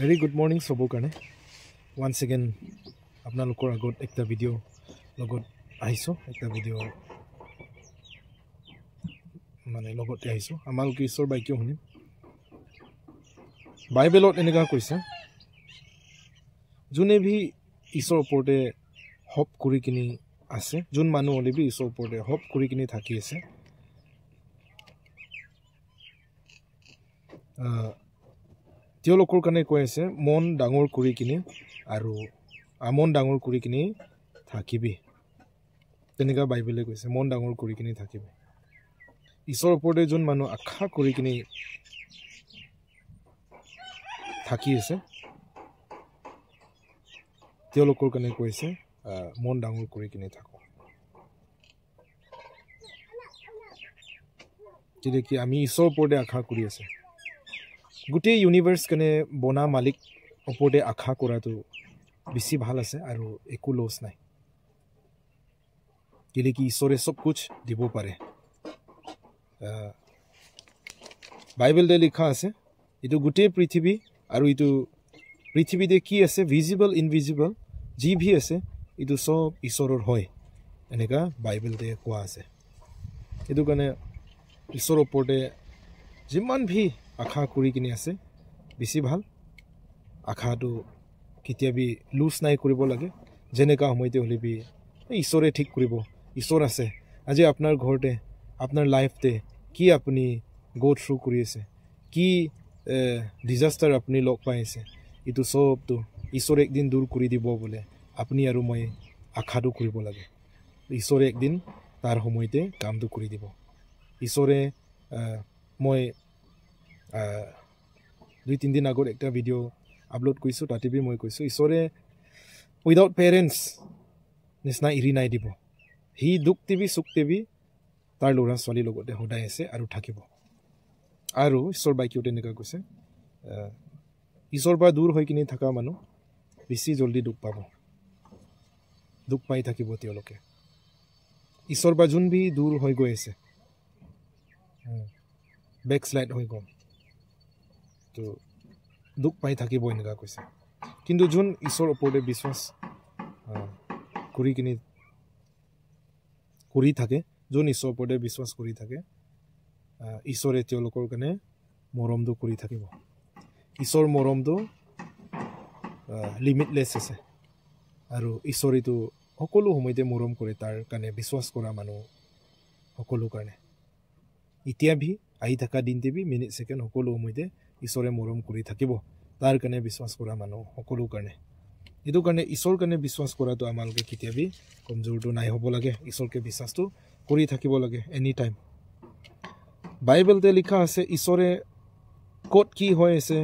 Very good morning সবৰ কাৰণে once again আপোনালোকৰ আগত একটা ভিডিও লগত আহিছো একটা ভিডিও মানে লগতে আহিছো আমালোকে ঈশ্বৰ বাক্য শুনিম বাইবেলত এনেকা কৈছে যোনে ভি ঈশ্বৰৰ ওপৰতে হপ কৰি কিনি আছে যোন মানুহ হলে ভি ঈশ্বৰৰ ওপৰতে হপ কৰি কিনি থাকি আছে তেওঁলোকৰ কাৰণে কৈ আছে মন ডাঙৰ কৰি কিনি আৰু আমন ডাঙৰ কৰি কিনি থাকিবি তেনেকা বাইবেলে কৈছে মন ডাঙৰ কৰি কিনি থাকিবি ঈশ্বৰৰ ওপৰতে যোন মানুহ আশা কৰি কিনি থাকি আছে তেওঁলোকৰ কাৰণে কৈছে মন ডাঙৰ কৰি কিনি থাকো যেনে কি আমি ঈশ্বৰৰ ওপৰতে আশা কৰি আছে গোটেই ইউনিভাৰ্স কাৰণে বনা মালিক ওপৰতে আশা কৰাটো বেছি ভাল আছে আৰু একো লছ নাই যেনে কি ঈশ্বৰে সব কুছ দিব পাৰে বাইবেলতে লিখা আছে এইটো গোটেই পৃথিৱী আৰু এইটো পৃথিৱীতে কি আছে ভিজিবল ইনভিজিবল যি ভি আছে এইটো সব ঈশ্বৰৰ হয় এনেকা বাইবেলতে কোৱা আছে এইটো কাৰণে ঈশ্বৰৰ ওপৰতে যিমান ভি আশা কৰি কিনি আছে বেছি ভাল আশাটো কেতিয়াবি লুজ নাই কৰিব লাগে যেনেকা সময়তে হলে বি ঈশ্বৰে ঠিক কৰিব ঈশ্বৰ আছে আজি আপোনাৰ ঘৰতে আপোনাৰ লাইফতে কি আপুনি গো থ্ৰু কৰি আছে কি ডিজাস্টাৰ আপুনি লগ পাই আছে এইটো সবটো ঈশ্বৰে একদিন দূৰ কৰি দিব বোলে আপুনি আৰু মই আশাটো কৰিব লাগে ঈশ্বৰে একদিন তাৰ সময়তে কামটো কৰি দিব ঈশ্বৰে মই 2-3 দিন আগত একটা ভিডিও আপলোড কৰিছো তাতে বি মই কৈছো ঈশ্বৰে উইদাউট পেৰেন্টস নিচিনা এৰি নাই দিব হি দুখ টিভি সুখ টিভি তাৰ ল'ৰা ছোৱালীৰ লগতে সদায় আছে আৰু থাকিব আৰু ঈশ্বৰ বাক্যত এনেকুৱা কৈছে ঈশ্বৰৰ পৰা দূৰ হৈ কিনি থকা মানুহ বেছি জলদি দুখ পাব দুখ পাই থাকিব তেওঁলোকে ঈশ্বৰৰ পৰা যোন ভি দূৰ হৈ গৈ আছে বেকস্লাইড হৈ গ'ল তো দুখ পাই থাকিব এনেকুৱা কৈছে কিন্তু যোন ঈশ্বৰৰ ওপৰতে বিশ্বাস কৰি কিনি কৰি থাকে যোন ঈশ্বৰৰ ওপৰতে বিশ্বাস কৰি থাকে ঈশ্বৰে তেওঁলোকৰ কাৰণে মৰমটো কৰি থাকিব ঈশ্বৰৰ মৰমটো লিমিটলেছ আছে আৰু ঈশ্বৰেতো সকলো সময়তে মৰম কৰে তাৰ কাৰণে বিশ্বাস কৰা মানুহ সকলো কাৰণে এতিয়া ভি আহি থকা দিনতে ভি মিনিট ছেকেণ্ড সকলো সময়তে ঈশ্বৰে মৰম কৰি থাকিব তাৰ কাৰণে বিশ্বাস কৰা মানুহ সকলো কাৰণে এইটো কাৰণে ঈশ্বৰৰ কাৰণে বিশ্বাস কৰাটো আমালোকে কেতিয়াবি কমজোৰটো নাই হ'ব লাগে ঈশ্বৰকে বিশ্বাসটো কৰি থাকিব লাগে এনি টাইম বাইবেলতে লিখা আছে ঈশ্বৰে ক'ত কি হৈ আছে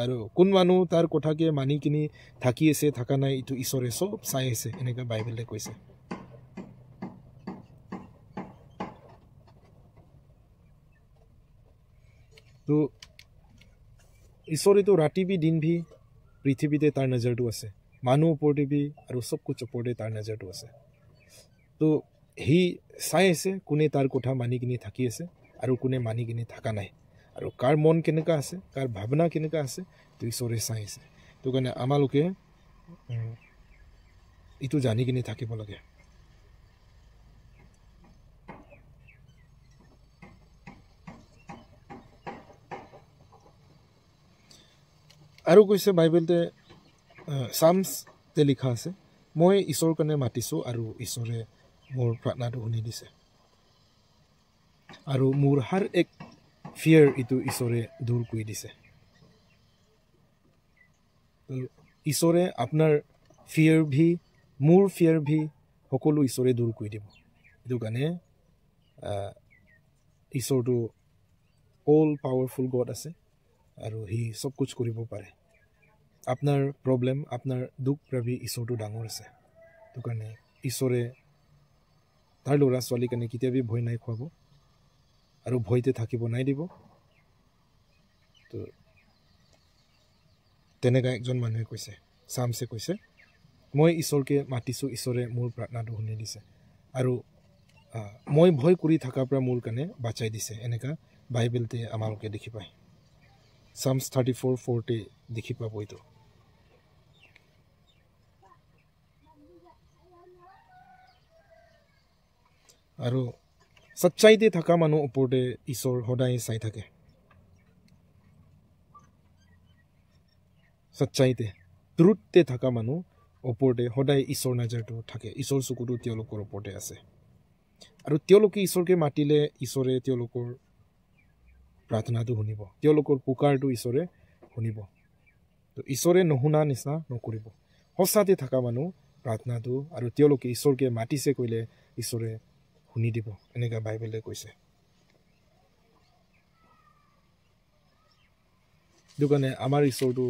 আৰু কোন মানুহ তাৰ কথাকে মানি কিনি থাকি আছে থাকা নাই এইটো ঈশ্বৰে সব চাই আছে এনেকা বাইবেলে কৈছে তো ঈশ্বৰেতো ৰাতি বি দিন ভি পৃথিৱীতে তাৰ নজৰটো আছে মানুহ ওপৰতে বি আৰু সব কুছ ওপৰতে তাৰ নজৰটো আছে তো সি চাই আছে কোনে তাৰ কথা মানি কিনি থাকি আছে আৰু কোনে মানি কিনি থাকা নাই আৰু কাৰ মন কেনেকা আছে কাৰ ভাৱনা কেনেকা আছে তো ঈশ্বৰে চাই আছে তো কাৰণে আমালোকে এইটো জানি কিনি থাকিব লাগে আৰু কৈছে বাইবেলতে সামছতে লিখা আছে মই ঈশ্বৰৰ কাৰণে মাতিছো আৰু ঈশ্বৰে মোৰ প্ৰাৰ্থনাটো শুনি দিছে আৰু মোৰ হাৰ এক ফিয়াৰ এইটো ঈশ্বৰে দূৰ কৰি দিছে ঈশ্বৰে আপোনাৰ ফিয়াৰ ভি মোৰ ফিয়াৰ ভি সকলো ঈশ্বৰে দূৰ কৰি দিব এইটো কাৰণে ঈশ্বৰটো অল পাৱাৰফুল গড আছে আৰু হি সব কুছ কৰিব পাৰে আপোনাৰ প্ৰব্লেম আপোনাৰ দুখ প্ৰাবি ঈশ্বৰটো ডাঙৰ আছে সেইটো কাৰণে ঈশ্বৰে তাৰ ল'ৰা ছোৱালীৰ কাৰণে কেতিয়াবি ভয় নাই খুৱাব আৰু ভয়তে থাকিব নাই দিব তো তেনেকা একজন মানুহে কৈছে সামছে কৈছে মই ঈশ্বৰকে মাতিছো ঈশ্বৰে মোৰ প্ৰাৰ্থনাটো শুনি দিছে আৰু মই ভয় কৰি থকাৰ পৰা মোৰ কাৰণে বাচাই দিছে এনেকা বাইবেলতে আমালোকে দেখি পায় Psalms 34:4 দেখি পাব এইটো আৰু সচ্চাইতে থাকা মানুহ ওপৰতে ঈশ্বৰ সদায় চাই থাকে সচ্চাইতে ট্ৰুথতে থাকা মানুহ ওপৰতে সদায় ঈশ্বৰ নজৰটো থাকে ঈশ্বৰ চকুটো তেওঁলোকৰ ওপৰতে আছে আৰু তেওঁলোকে ঈশ্বৰকে মাতিলে ঈশ্বৰে তেওঁলোকৰ প্ৰাৰ্থনাটো শুনিব তেওঁলোকৰ পুকাৰটো ঈশ্বৰে শুনিব তো ঈশ্বৰে নুশুনা নিচিনা নকৰিব সঁচাতে থাকা মানুহ প্ৰাৰ্থনাটো আৰু তেওঁলোকে ঈশ্বৰকে মাতিছে কৈলে ঈশ্বৰে শুনি দিব এনেকা বাইবেলে কৈছে দুকানে আমাৰ ঈশ্বৰটো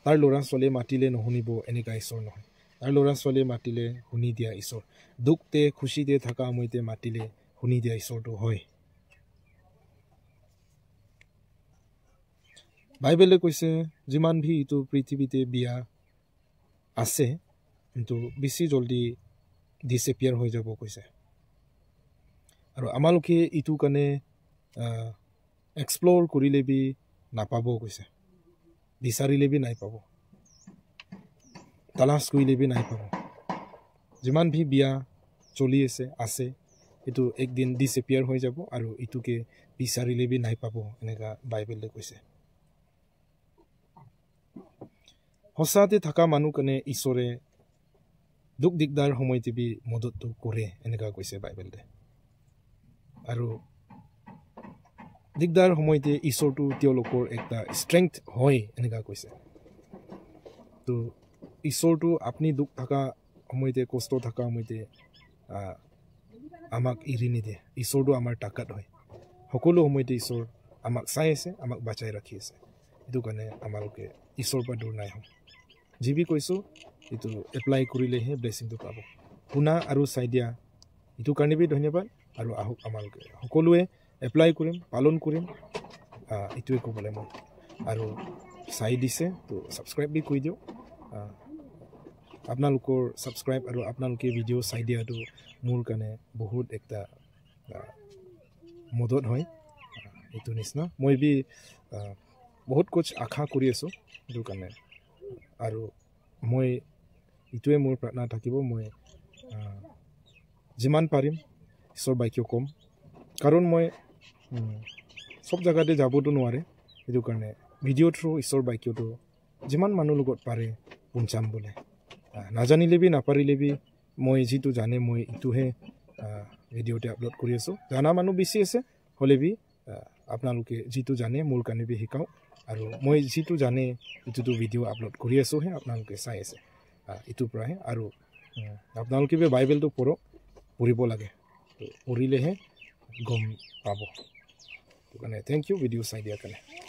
তাৰ ল'ৰা ছোৱালী মাতিলে নুশুনিব এনেকা ঈশ্বৰ নহয় তাৰ ল'ৰা ছোৱালী মাতিলে শুনি দিয়া ঈশ্বৰ দুখতে খুশিতে থাকা সময়তে মাতিলে শুনি দিয়া ঈশ্বৰটো হয় বাইবেলে কৈছে যিমান ভি ইটো পৃথিৱীতে বিয়া আছে কিন্তু বেছি জলদি ডিসএপিয়াৰ হৈ যাব কৈছে আৰু আমালোকে ইটো কানে এক্সপ্লোৰ কৰিলে বি নাপাব কৈছে বিচাৰিলে বি নাই পাব তালাশ কৰিলে বি নাই পাব যিমান ভি বিয়া চলি আছে ইটো একদিন ডিসএপিয়ার হৈ যাব আৰু ইটোকে বিচাৰিলে বি নাই পাব এনেকা বাইবেলে কৈছে সঁচাতে থাকা মানুহ কানে ঈশ্বৰে দুখ দিগদাৰ সময়তে বি মদতটো কৰে এনেকা কৈছে বাইবেলে আৰু দিগদাৰ সময়তে ঈশ্বৰটো তেওঁলোকৰ একটা ষ্ট্ৰেংথ হয় এনেকা কৈছে তো ঈশ্বৰটো আপুনি দুখ থাকা সময়তে কষ্ট থাকা সময়তে আমাক এৰি নিদিয়ে ঈশ্বৰটো আমাৰ তাকাত হয় সকলো সময়তে ঈশ্বৰ আমাক চাই আছে আমাক বাচাই ৰাখি আছে এইটো কাৰণে আমালোকে ঈশ্বৰৰ পৰা দূৰ নাই হওঁ যি বি কৈছোঁ এইটো এপ্লাই কৰিলেহে ব্লেছিংটো পাব শুনা আৰু চাই দিয়া এইটো কাৰণে বি ধন্যবাদ আৰু আহক আমালোকে সকলোৱে এপ্লাই কৰিম পালন কৰিম এইটোৱে ক'বলৈ মই আৰু চাই দিছে তো ছাবস্ক্ৰাইব বি কৰি দিওঁ আপোনালোকৰ ছাবস্ক্ৰাইব আৰু আপোনালোকে ভিডিঅ' চাই দিয়াটো মোৰ কাৰণে বহুত একটা মদত হয় এইটো নিচিনা মই বি বহুত কুছ আশা কৰি আছোঁ এইটো কাৰণে আৰু মই এইটোৱে মোৰ প্ৰাৰ্থনা থাকিব মই যিমান পাৰিম ঈশ্বৰ বাক্য কম কাৰণ মই সব জায়গাতে যাবতো নোৱাৰে এইটো কাৰণে ভিডিঅ' থ্ৰু ঈশ্বৰ বাক্যটো যিমান মানুহ লগত পাৰে পঞ্চাম বোলে নাজানিলে বি নাপাৰিলে বি মই যিটো জানে মই এইটোহে ভিডিঅ'তে আপলোড কৰি আছোঁ জানা মানুহ বেছি আছে হ'লে বি আপোনালোকে যিটো জানে মোৰ কাৰণে বি শিকাওঁ আৰু মই যিটো জানে এইটোতো ভিডিঅ' আপলোড কৰি আছোঁহে আপোনালোকে চাই আছে এইটোৰ পৰাহে আৰু আপোনালোকে বি বাইবেলটো পঢ়িব লাগে পঢ়িলেহে গম পাব সেইটো কাৰণে থেংক ইউ ভিডিঅ' চাই দিয়াৰ কাৰণে